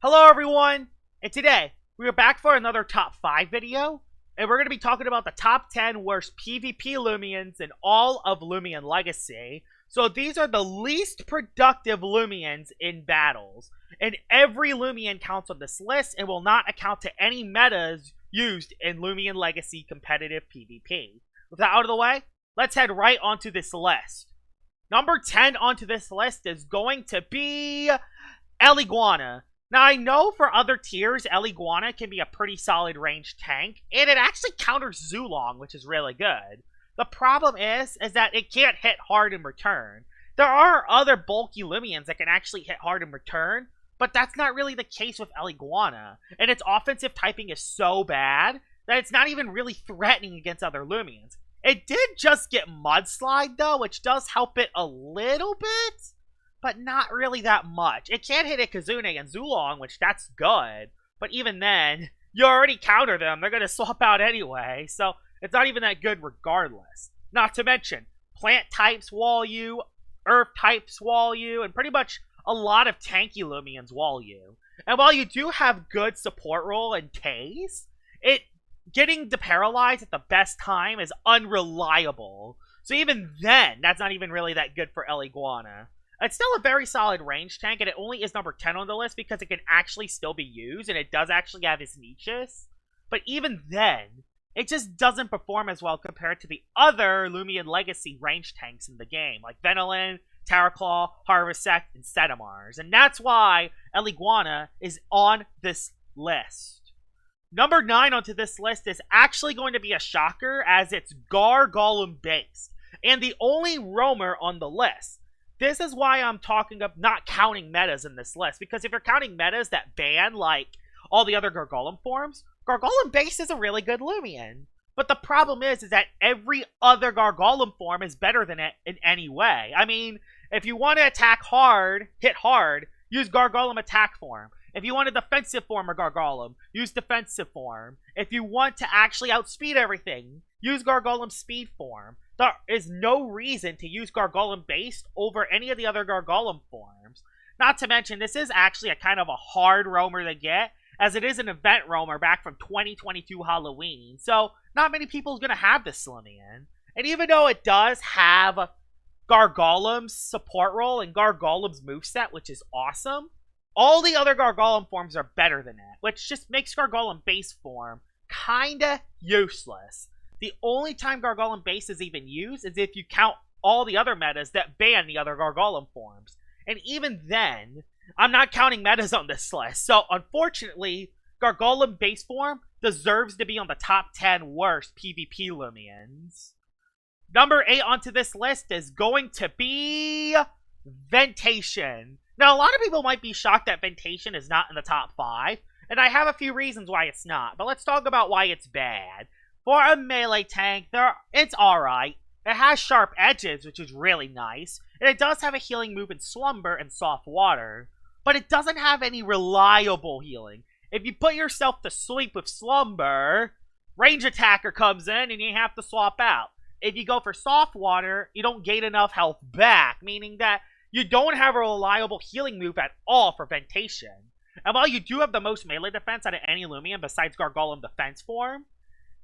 Hello everyone, and today we are back for another top 5 video, and we're going to be talking about the top 10 worst PvP Loomians in all of Loomian Legacy. So these are the least productive Loomians in battles, and every Loomian counts on this list and will not account to any metas used in Loomian Legacy competitive PvP. With that out of the way, let's head right onto this list. Number 10 onto this list is going to be Eliguana. Now, I know for other tiers, Eliguana can be a pretty solid ranged tank, and it actually counters Zulong, which is really good. The problem is that it can't hit hard in return. There are other bulky Loomians that can actually hit hard in return, but that's not really the case with Eliguana, and its offensive typing is so bad that it's not even really threatening against other Loomians. It did just get Mudslide, though, which does help it a little bit, but not really that much. It can hit Ikazune and Zulong, which that's good, but even then, you already counter them. They're going to swap out anyway, so it's not even that good regardless. Not to mention, plant types wall you, earth types wall you, and pretty much a lot of tanky Loomians wall you. And while you do have good support role and Tase, getting deparalyzed at the best time is unreliable. So even then, that's not even really that good for Eliguana. It's still a very solid range tank, and it only is number 10 on the list because it can actually still be used, and it does actually have its niches. But even then, it just doesn't perform as well compared to the other Loomian Legacy range tanks in the game, like Ventation, Terafly, Harvesect, and Setamars. And that's why Eliguana is on this list. Number 9 onto this list is actually going to be a shocker, as it's Gar Golem Base, and the only roamer on the list. This is why I'm talking of not counting metas in this list, because if you're counting metas that ban, like, all the other Gar Golem forms, Gar Golem Base is a really good Loomian. But the problem is that every other Gar Golem form is better than it in any way. I mean, if you want to attack hard, hit hard, use Gar Golem attack form. If you want a defensive form of Gar Golem, use defensive form. If you want to actually outspeed everything, use Gar Golem speed form. There is no reason to use Gar Golem Base over any of the other Gar Golem forms. Not to mention, this is actually a kind of a hard roamer to get, as it is an event roamer back from 2022 Halloween. So, not many people are going to have this Loomian. And even though it does have Gar Golem's support role and Gar Golem's moveset, which is awesome, all the other Gar Golem forms are better than it, which just makes Gar Golem Base form kinda useless. The only time Gar Golem Base is even used is if you count all the other metas that ban the other Gar Golem forms. And even then, I'm not counting metas on this list. So, unfortunately, Gar Golem Base form deserves to be on the top 10 worst PvP Loomians. Number 8 onto this list is going to be Ventation. Now, a lot of people might be shocked that Ventation is not in the top 5, and I have a few reasons why it's not, but let's talk about why it's bad. For a melee tank, it's alright. It has sharp edges, which is really nice, and it does have a healing move in Slumber and Soft Water, but it doesn't have any reliable healing. If you put yourself to sleep with Slumber, range attacker comes in and you have to swap out. If you go for Soft Water, you don't gain enough health back, meaning that you don't have a reliable healing move at all for Ventation. And while you do have the most melee defense out of any Loomian besides Gar Golem defense form,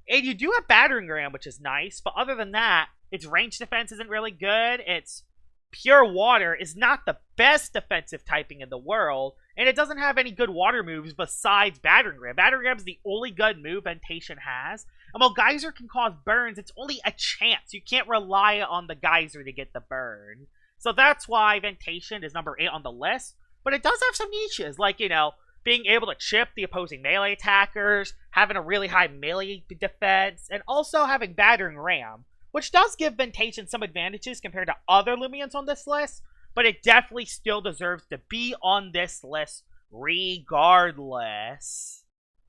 and you do have Battering Ram, which is nice, but other than that, its range defense isn't really good, its Pure Water is not the best defensive typing in the world, and it doesn't have any good water moves besides Battering Ram. Battering Ram is the only good move Ventation has, and while Geyser can cause burns, it's only a chance. You can't rely on the Geyser to get the burn. So that's why Ventation is number 8 on the list, but it does have some niches, like, you know, being able to chip the opposing melee attackers, having a really high melee defense, and also having Battering Ram, which does give Ventation some advantages compared to other Loomians on this list, but it definitely still deserves to be on this list regardless.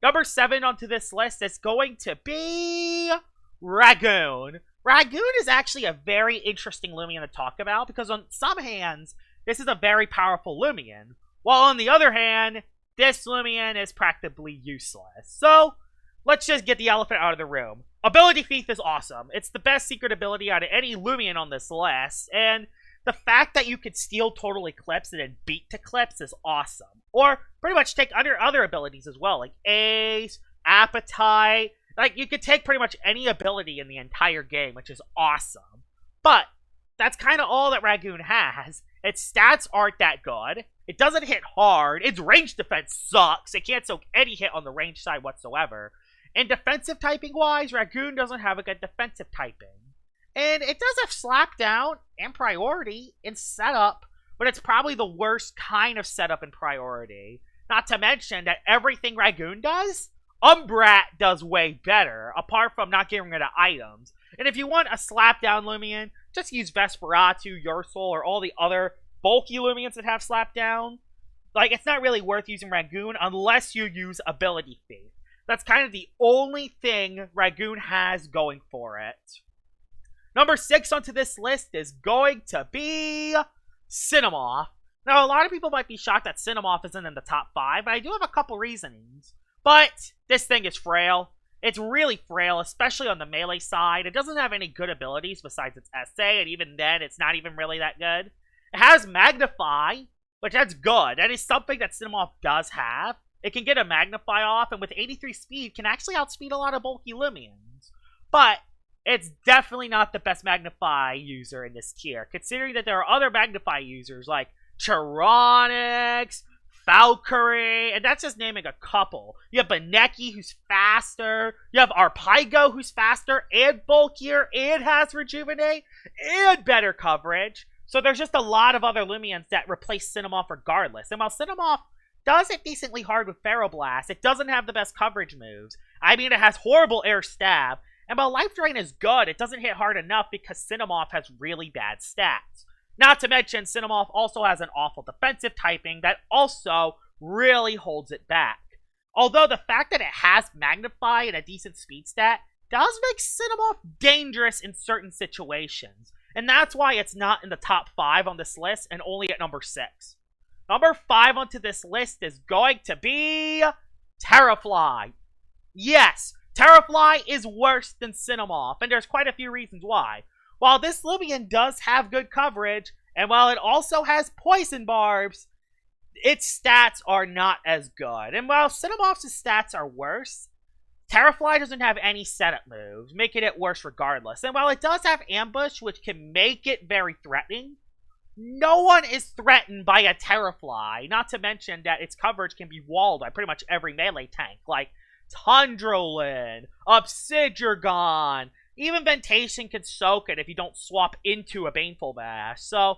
Number 7 onto this list is going to be Raccoon. Raccoon is actually a very interesting Loomian to talk about, because on some hands, this is a very powerful Loomian, while on the other hand, this Loomian is practically useless. So, let's just get the elephant out of the room. Ability Thief is awesome. It's the best secret ability out of any Loomian on this list, and The fact that you could steal Total Eclipse and then beat to Eclipse is awesome. Or pretty much take other abilities as well, like Ace, Appetite. Like, you could take pretty much any ability in the entire game, which is awesome. But that's kind of all that Raccoon has. Its stats aren't that good. It doesn't hit hard. Its range defense sucks. It can't soak any hit on the range side whatsoever. And defensive typing-wise, Raccoon doesn't have a good defensive typing. And it does have Slap Down and Priority in setup, but it's probably the worst kind of setup in Priority. Not to mention that everything Raccoon does, Umbrat does way better, apart from not getting rid of items. And if you want a Slap Down Loomian, just use Vesperatu, Yoursoul, or all the other bulky Loomians that have Slap Down. Like, it's not really worth using Raccoon unless you use Ability Thief. That's kind of the only thing Raccoon has going for it. Number 6 onto this list is going to be Cinemoth. Now, a lot of people might be shocked that Cinemoth isn't in the top 5, but I do have a couple reasonings. But this thing is frail. It's really frail, especially on the melee side. It doesn't have any good abilities besides its essay, and even then, it's not even really that good. It has Magnify, which that's good. That is something that Cinemoth does have. It can get a Magnify off, and with 83 speed, can actually outspeed a lot of bulky Loomians. But it's definitely not the best Magnify user in this tier, considering that there are other Magnify users like Chironix, Valkyrie, and that's just naming a couple. You have Baneki, who's faster. You have Arpaigo, who's faster and bulkier and has Rejuvenate and better coverage. So there's just a lot of other Loomians that replace Cinemoth regardless. And while Cinemoth does it decently hard with Ferroblast, it doesn't have the best coverage moves. I mean, it has horrible air stab. And while Life Drain is good, it doesn't hit hard enough because Cinemoth has really bad stats. Not to mention, Cinemoth also has an awful defensive typing that also really holds it back. Although the fact that it has Magnify and a decent speed stat does make Cinemoth dangerous in certain situations. And that's why it's not in the top 5 on this list and only at number 6. Number 5 onto this list is going to be Terafly. Yes, Terafly is worse than Cinemoth, and there's quite a few reasons why. While this Loomian does have good coverage, and while it also has Poison Barbs, its stats are not as good. And while Cinemoth's stats are worse, Terafly doesn't have any setup moves, making it worse regardless. And while it does have Ambush, which can make it very threatening, no one is threatened by a Terafly, not to mention that its coverage can be walled by pretty much every melee tank, like Tundrolin, Obsidian, even Ventation can soak it if you don't swap into a Baneful Bash. So,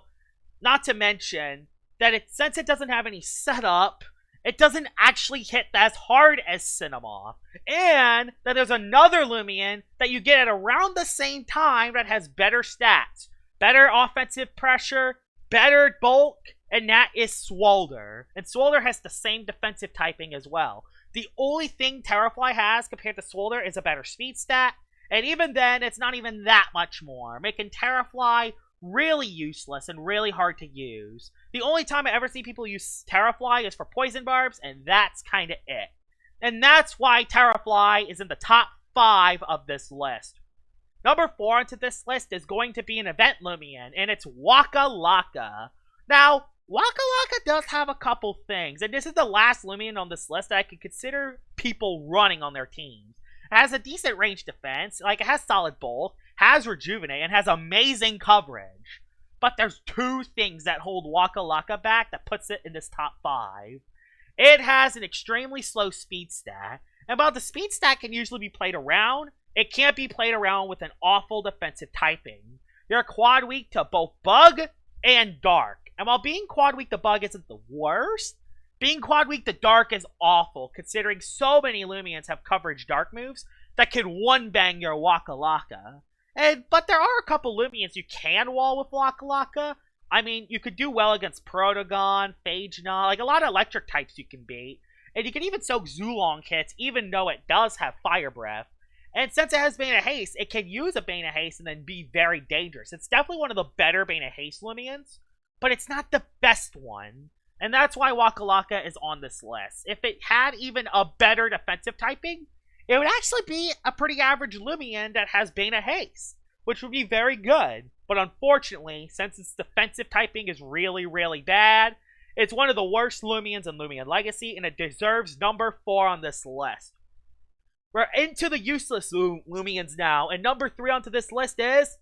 not to mention that since it doesn't have any setup, it doesn't actually hit as hard as Cinemoth. And that there's another Loomian that you get at around the same time that has better stats, better offensive pressure, better bulk, and that is Swolder. And Swolder has the same defensive typing as well. The only thing Terafly has compared to Swolder is a better speed stat, and even then, it's not even that much more, making Terafly really useless and really hard to use. The only time I ever see people use Terafly is for Poison Barbs, and that's kind of it. And that's why Terafly is in the top 5 of this list. Number 4 onto this list is going to be an event Loomian, and it's Wakalaka. Now, Wakalaka does have a couple things, and this is the last Loomian on this list that I could consider people running on their teams. It has a decent range defense, like it has solid bulk, has Rejuvenate, and has amazing coverage. But there's 2 things that hold Wakalaka back that puts it in this top 5. It has an extremely slow speed stat, and while the speed stat can usually be played around, it can't be played around with an awful defensive typing. You're quad weak to both Bug and Dark. And while being quad weak to Bug isn't the worst, being quad weak to Dark is awful, considering so many Loomians have coverage Dark moves that can one-bang your Wakalaka. But there are a couple Loomians you can wall with Wakalaka. I mean, you could do well against Protogon, Phagenon, like a lot of electric types you can beat. And you can even soak Zulong hits, even though it does have Fire Breath. And since it has Bane of Haste, it can use a Bane of Haste and then be very dangerous. It's definitely one of the better Bane of Haste Loomians, but it's not the best one. And that's why Wakalaka is on this list. If it had even a better defensive typing, it would actually be a pretty average Loomian that has Bane of Haste, which would be very good. But unfortunately, since its defensive typing is really, really bad, it's one of the worst Loomians in Loomian Legacy, and it deserves number 4 on this list. We're into the useless Loomians now, and number 3 onto this list is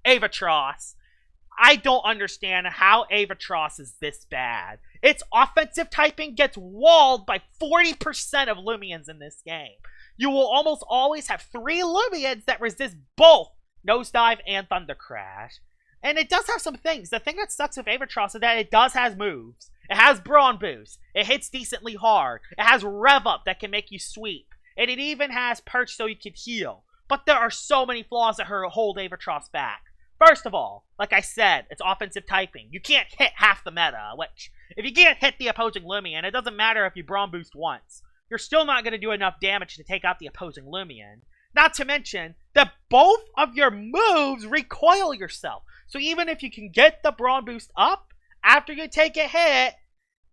Avatross. I don't understand how Avatross is this bad. Its offensive typing gets walled by 40% of Loomians in this game. You will almost always have 3 Loomians that resist both Nosedive and Thunder Crash. And it does have some things. The thing that sucks with Avatross is that it does have moves. It has Brawn Boost. It hits decently hard. It has Rev Up that can make you sweep. And it even has Perch so you can heal. But there are so many flaws that hold Avatross back. First of all, like I said, it's offensive typing. You can't hit half the meta, which, if you can't hit the opposing Loomian, it doesn't matter if you Brawn Boost once. You're still not going to do enough damage to take out the opposing Loomian. Not to mention that both of your moves recoil yourself. So even if you can get the Brawn Boost up, after you take a hit,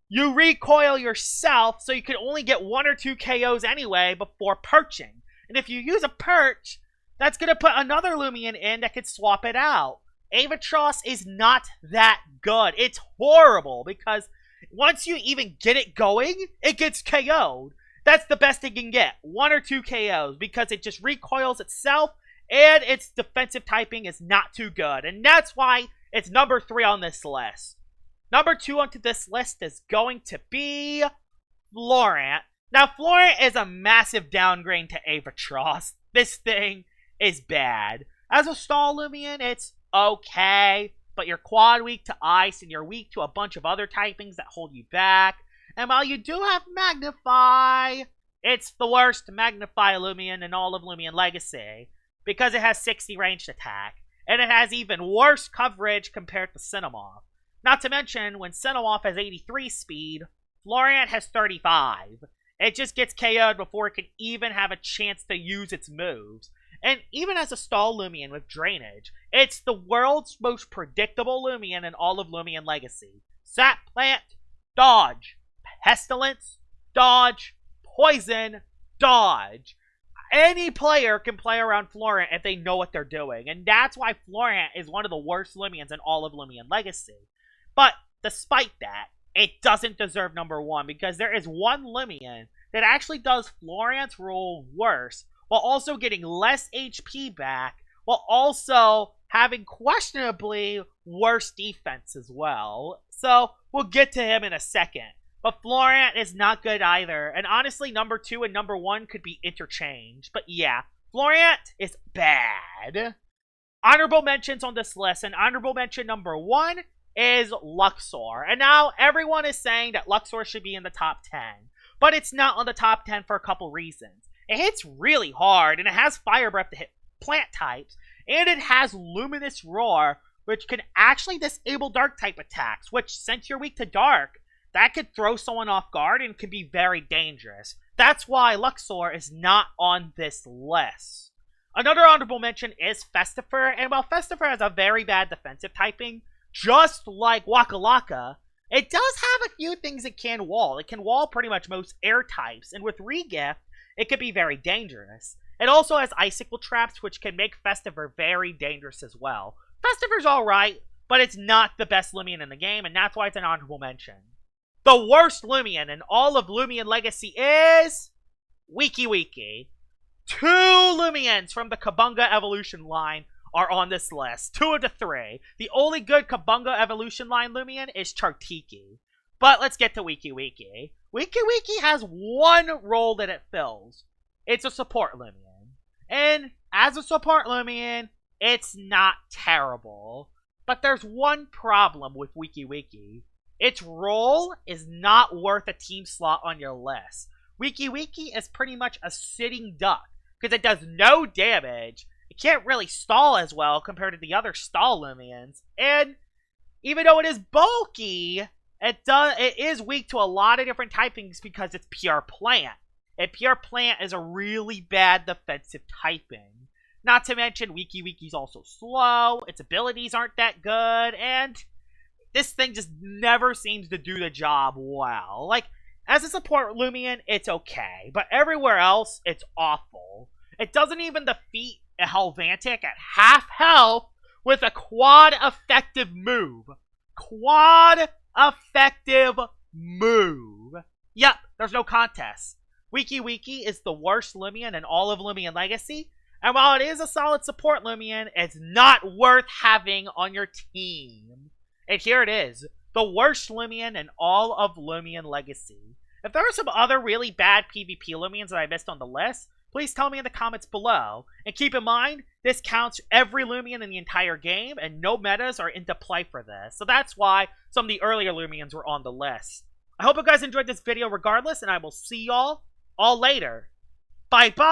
you recoil yourself, so you can only get 1 or 2 KOs anyway before perching. And if you use a perch, that's going to put another Loomian in that could swap it out. Avatross is not that good. It's horrible, because once you even get it going, it gets KO'd. That's the best it can get. 1 or 2 KOs, because it just recoils itself, and its defensive typing is not too good. And that's why it's number 3 on this list. Number 2 onto this list is going to be Florant. Now, Florant is a massive downgrade to Avatross. This thing is bad. As a stall Loomian, it's okay, but you're quad weak to ice, and you're weak to a bunch of other typings that hold you back. And while you do have Magnify, it's the worst Magnify Loomian in all of Loomian Legacy, because it has 60 ranged attack, and it has even worse coverage compared to Cinemoth. Not to mention, when Cinemoth has 83 speed, Florant has 35. It just gets KO'd before it can even have a chance to use its moves. And even as a stall Loomian with drainage, it's the world's most predictable Loomian in all of Loomian Legacy. Sap Plant, dodge. Pestilence, dodge. Poison, dodge. Any player can play around Florant if they know what they're doing. And that's why Florant is one of the worst Loomians in all of Loomian Legacy. But despite that, it doesn't deserve number 1, because there is one Loomian that actually does Florant's role worse, while also getting less HP back, while also having questionably worse defense as well. So we'll get to him in a second. But Florant is not good either. And honestly, number 2 and number 1 could be interchanged. But yeah, Florant is bad. Honorable mentions on this list. And honorable mention number 1 is Luxor. And now everyone is saying that Luxor should be in the top 10. But it's not on the top 10 for a couple reasons. It hits really hard, and it has Fire Breath to hit plant types. And it has Luminous Roar, which can actually disable dark type attacks. Which, since you're weak to dark, that could throw someone off guard and can be very dangerous. That's why Luxor is not on this list. Another honorable mention is Festifer, and while Festifer has a very bad defensive typing, just like Wakalaka, it does have a few things it can wall. It can wall pretty much most air types, and with Regift, it could be very dangerous. It also has Icicle Traps, which can make Festifer very dangerous as well. Festifer's alright, but it's not the best Loomian in the game, and that's why it's an honorable mention. The worst Loomian in all of Loomian Legacy is Wiki. 2 Loomians from the Kabunga Evolution line are on this list. 2 of the 3. The only good Kabunga Evolution line Loomian is Chartiki. But let's get to Wiki. Wiki has one role that it fills. It's a support Loomian. And as a support Loomian, it's not terrible. But there's one problem with Wiki. Its role is not worth a team slot on your list. Wiki is pretty much a sitting duck, because it does no damage. It can't really stall as well compared to the other stall Loomians. And even though it is bulky, it is weak to a lot of different typings because it's pure plant. And pure plant is a really bad defensive typing. Not to mention, Wiki's also slow, its abilities aren't that good, and this thing just never seems to do the job well. Like, as a support Loomian, it's okay, but everywhere else, it's awful. It doesn't even defeat a Helvantic at half health with a quad effective move. Quad effective move. Yep, there's no contest. Wiki is the worst Loomian in all of Loomian Legacy, and while it is a solid support Loomian, it's not worth having on your team. And here it is, the worst Loomian in all of Loomian Legacy. If there are some other really bad PvP Loomians that I missed on the list, please tell me in the comments below. And keep in mind, this counts every Loomian in the entire game, and no metas are into play for this. So that's why some of the earlier Loomians were on the list. I hope you guys enjoyed this video regardless, and I will see y'all all later. Bye-bye!